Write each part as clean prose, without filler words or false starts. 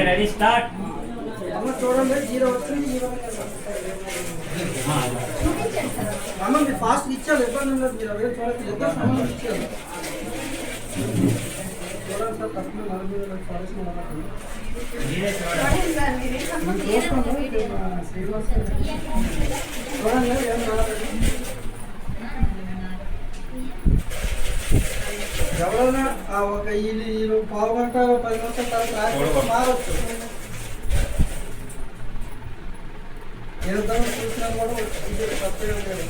Ready start. చూడండి, zero వచ్చింది. Zero అమ్మ మీరు ఫాస్ట్ ఇచ్చారు, ఇబ్బంది ఉండదు. మీరు అదే చూడండి, ఇద్దరు సంబంధం ఇచ్చారు. చూడండి సార్, తప్పకుండా 40 ఫారెస్ట్ చూడండి ఏం రాలేదు. ఎవరైనా ఒక వీళ్ళు పావు గంట 10 నిమిషాల తర్వాత మారచ్చు. ఏదో చూసినా కూడా ఇది తప్పే ఉండదు.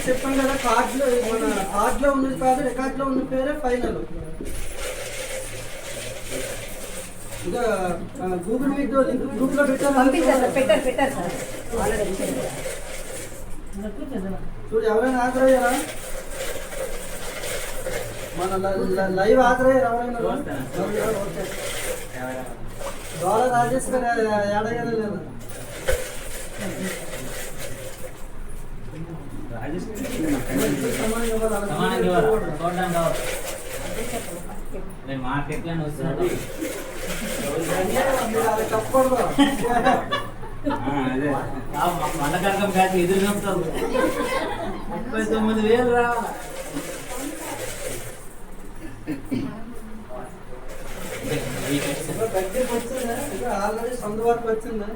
చెప్పాను కదా, కార్డులో మన కార్డులో ఉన్నది కాదు, రికార్డులో ఉన్న పేరే ఫైనల్. ఇంకా గూగుల్ మీట్ గ్రూప్ లో పెట్టారు సార్. చూడు, ఎవరైనా హాజరయ్యారా? మన లైవ్ హాజరయ్యారు ఎవరైనా? ద్వారా రాజేష్ గారు ఏడయ్యారా లేదా? చెప్పకూడదు. మండకం కాదు, ఎదురు చంపుతారు. 39,000 రావాలి. ఆల్రెడీ సొంత వరకు వచ్చిందా?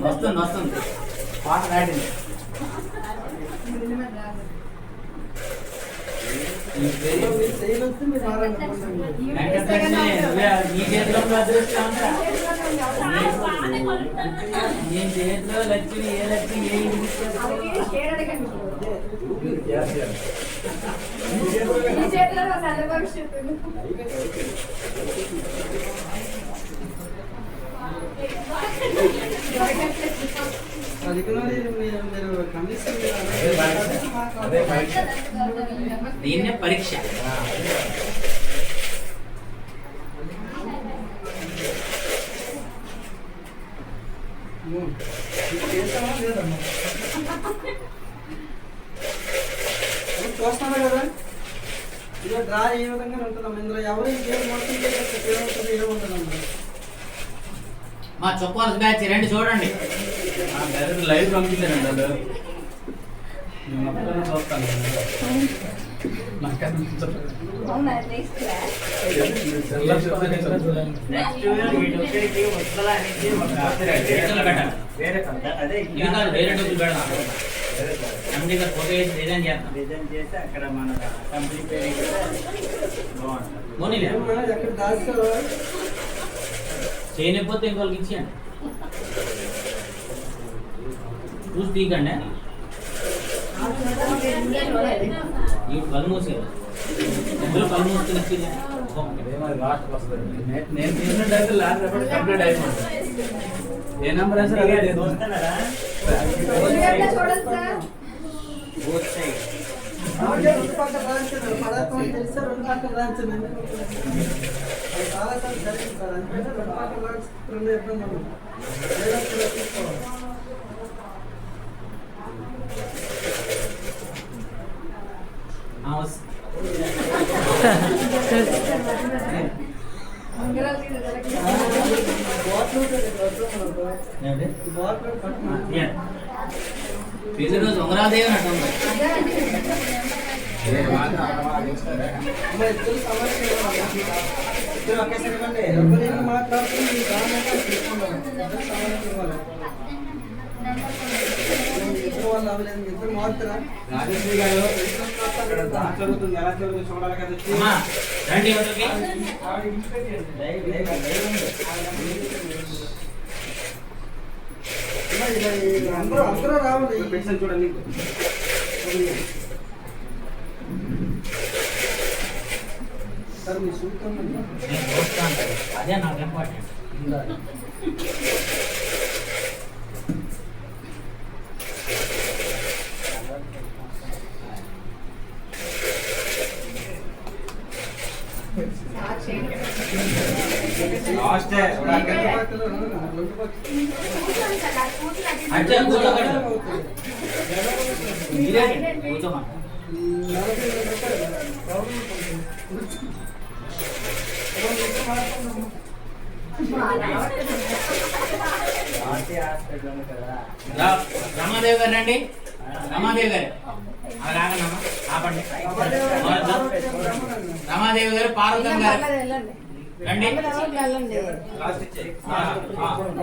వస్తుంది పాట రాడింది. చేతిలో లక్ష్మి ఏ లక్ష్మి దీన్నే పరీక్ష. చూస్తాను కదా, ఇక డ్రా ఏ విధంగా ఉంటుందమ్మా. ఇందులో ఎవరు ఇంకేం ఏముంటుంది ఏముంటుందమ్మా. మా చొప్పాల్సి బ్యాచ్ రండి చూడండి. లైవ్ పంపించారండి వాళ్ళు. నేను చూస్తాను. వేరే డబ్బులు పెడదాం. ఫోటో వేసి డిజైన్ చేస్తాం. డిజైన్ చేసి అక్కడ మన కంపెనీ పేరు బాగుంటుంది. ఎక్కడ దాస్తారో చేయలేకపోతే ఇంకోళ్ళకి ఇచ్చేయండి. చూసి తీకండి. ఈ కళ్ళు మూసి ఎందులో కళ్ళు మూసుకుని ఇచ్చింది. నేను తీసుకున్నట్టు లాస్ట్ కంప్లీట్ అయిపోతుంది. ఏ నెంబర్ వేసారు అదే లేదు. రెండు పక్కల రాంచారు, పదార్థం తెలిస్తే రెండు పక్కల రాంచాను. చాలా సార్లు జరిగింది సార్. అందుకని రెండు పక్కల రాంచుకుంటే ఇబ్బంది ఉండదు. తీసుకోవాలి. రోజు ఉంగరాదేవి అంటాం. మాట్లాడుతుంది ఇద్దరు మారుతారా? రాజేశ్వరి గారు జరుగుతుంది, ఎలా జరుగుతుంది చూడాలి కదా. అందరూ రావాలి. చూడండి. సార్ మీ సూత్రం అదే నాకు ఇంపార్టెంట్. ఫాస్ట్ రెండు పక్కల అంటే కూర్చోబెట్టు. మీరే కూర్చోమా. 42 రూపాయలు. హాస్పిటల్ కదా. రమాదేవి గారు రండి. రమాదేవి గారు అలా రాగలమ్మా, ఆపండి. రమాదేవి గారు, పార్వతం గారు రండి. లాస్ట్ ఇచ్చే.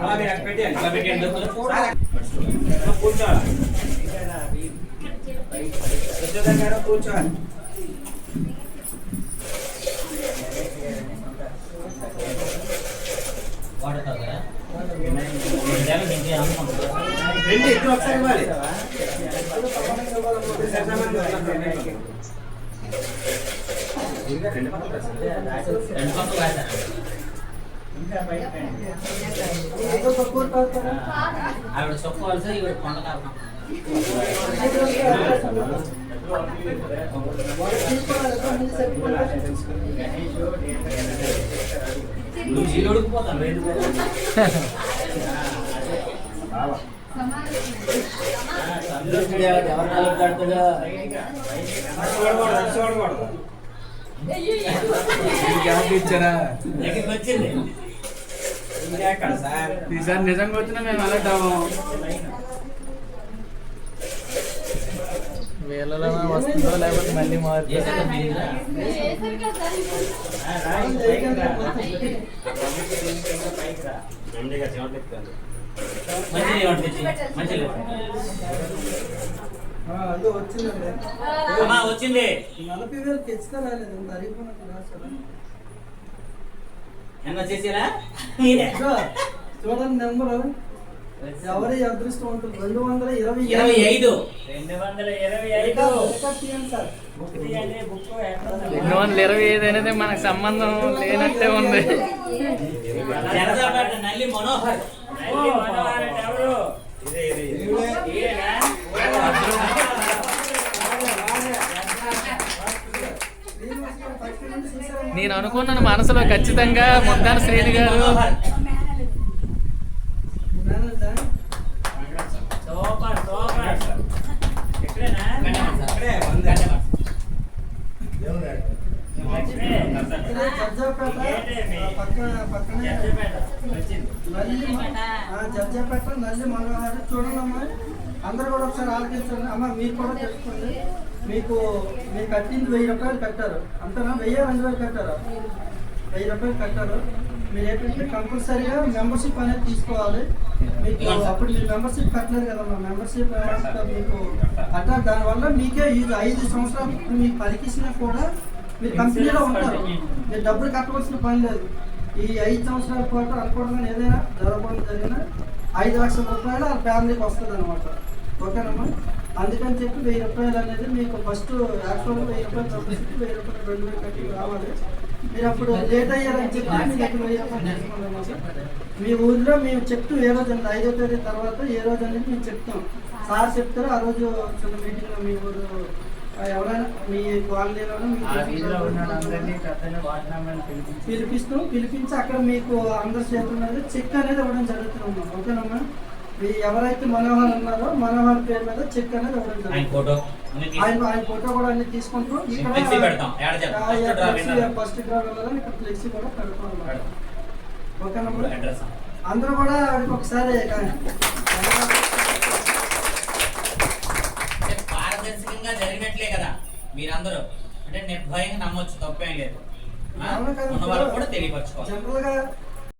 అలా మీరు అక్కడ పెట్టేయండి. అలా పెట్టండి. కూర్చోవాలి. కూర్చోవాలి. వాడతావు కదా ఇంకే అనుకుంటున్నా. రెండు ఇద్దరు ఒకసారి ఇవ్వాలి. రెండు పక్కలు రాశాను. ఆవిడ చెప్పుకోవాల్సి ఇవిడ కొండ కారణం. నువ్వు జీలు ఉడికిపోతాను. సంతోష్ దేవత ఎవరు నలుగుతాడుతుందో ఇచ్చారా దగ్గరికి వచ్చింది. ఎక్కడ సార్? ఈసారి నిజంగా వచ్చినా మేము వెళ్ళటాము. వీళ్ళలో వస్తుందో లేకపోతే మళ్ళీ మారుతుంది. చేశాక మీరేనా? మంచిది ఏమంటుంది? మంచిది అదో వచ్చిందండి. అమ్మా వచ్చింది. 40,000 ఖచ్చితంగా రాలేదు. అరిగిపోయినట్టు రాశారు. ఏమన్నా చేసారా మీరే? చూడండి నెంబరు ఎవరి అదృష్టవంతులు 225. 25. 225. సార్ 225 అనేది మనకు సంబంధం లేనట్టే ఉంది. జనతాపేట నల్లి మనోహర్. నేను అనుకున్నాను మనసులో ఖచ్చితంగా మొత్తాన శ్రీని గారు సూపర్ సూపర్. ఎక్కడేనా? ఇక్కడే జడ్జపేట నల్లి మనోహర్. చూడండి అమ్మా, అందరూ కూడా ఒకసారి ఆలోచించండి. అమ్మ మీరు కూడా తెలుసుకోండి. మీకు కట్టింది 1000 రూపాయలు కట్టారు అంతేనా? 1000-2000 కట్టారు. 1000 రూపాయలు కట్టారు. మీరు ఏంటంటే కంపల్సరీగా మెంబర్షిప్ అనేది తీసుకోవాలి. మీకు అప్పుడు మీరు మెంబర్షిప్ కట్టలేదు కదమ్మా. మెంబర్షిప్ మీకు కట్టాలి. దానివల్ల మీకే 5 సంవత్సరాలు మీకు పలికిసినా కూడా మీరు కంపెనీలో ఉంటారు. మీరు డబ్బులు కట్టవలసిన పని లేదు. ఈ 5 సంవత్సరాల పాటు అనుకోవడం ఏదైనా జరగడం జరిగినా 5 లక్షల రూపాయలు ఆ ఫ్యామిలీకి వస్తుంది అనమాట. ఓకేనమ్మా? అందుకని చెప్పి 1000 రూపాయలు అనేది మీకు ఫస్ట్ యాక్చువల్గా 1000 రూపాయలు తప్పిస్తే 1000 రూపాయలు 2000 కట్టి రావాలి. మీరు అప్పుడు లేట్ అయ్యారని చెప్పి మీకు ఎక్కడ 1000 రూపాయలు తీసుకున్నాం. మీ ఊరిలో మేము చెప్తూ ఏ రోజు అండి 5వ తేదీ తర్వాత ఏ రోజు అనేది మేము చెప్తాం. సార్ చెప్తారు. ఆ రోజు చిన్న మీటింగ్లో మీ ఊరు ఎవరైనా మీ కాలనీలోనూ పిలిపించి అక్కడ మీకు అందరి చేతుల మీద చెక్ అనేది ఇవ్వడం జరుగుతుంది. ఓకేనమ్మా? మీ ఎవరైతే మనోహర్ ఉన్నారో మనోహర్ పేరు మీద చెక్ అనేది ఇవ్వడం జరుగుతుంది. ఆయన ఫోటో కూడా అన్ని తీసుకుంటూ ఇక్కడ ఫస్ట్ డ్రా వెళ్ళాలని ఇక్కడ ఫ్లెక్సీ కూడా పెడతాం. ఓకేనమ్మా? అందరూ కూడా ఒకసారి పారదర్శకంగా జరిగినట్లే కదా మీరందరూ. అంటే నిర్భయంగా నమ్మొచ్చు, తప్పేం లేదు. ఉన్న వాళ్ళకి కూడా తెలియపరచుకోవాలి. జనరల్ గా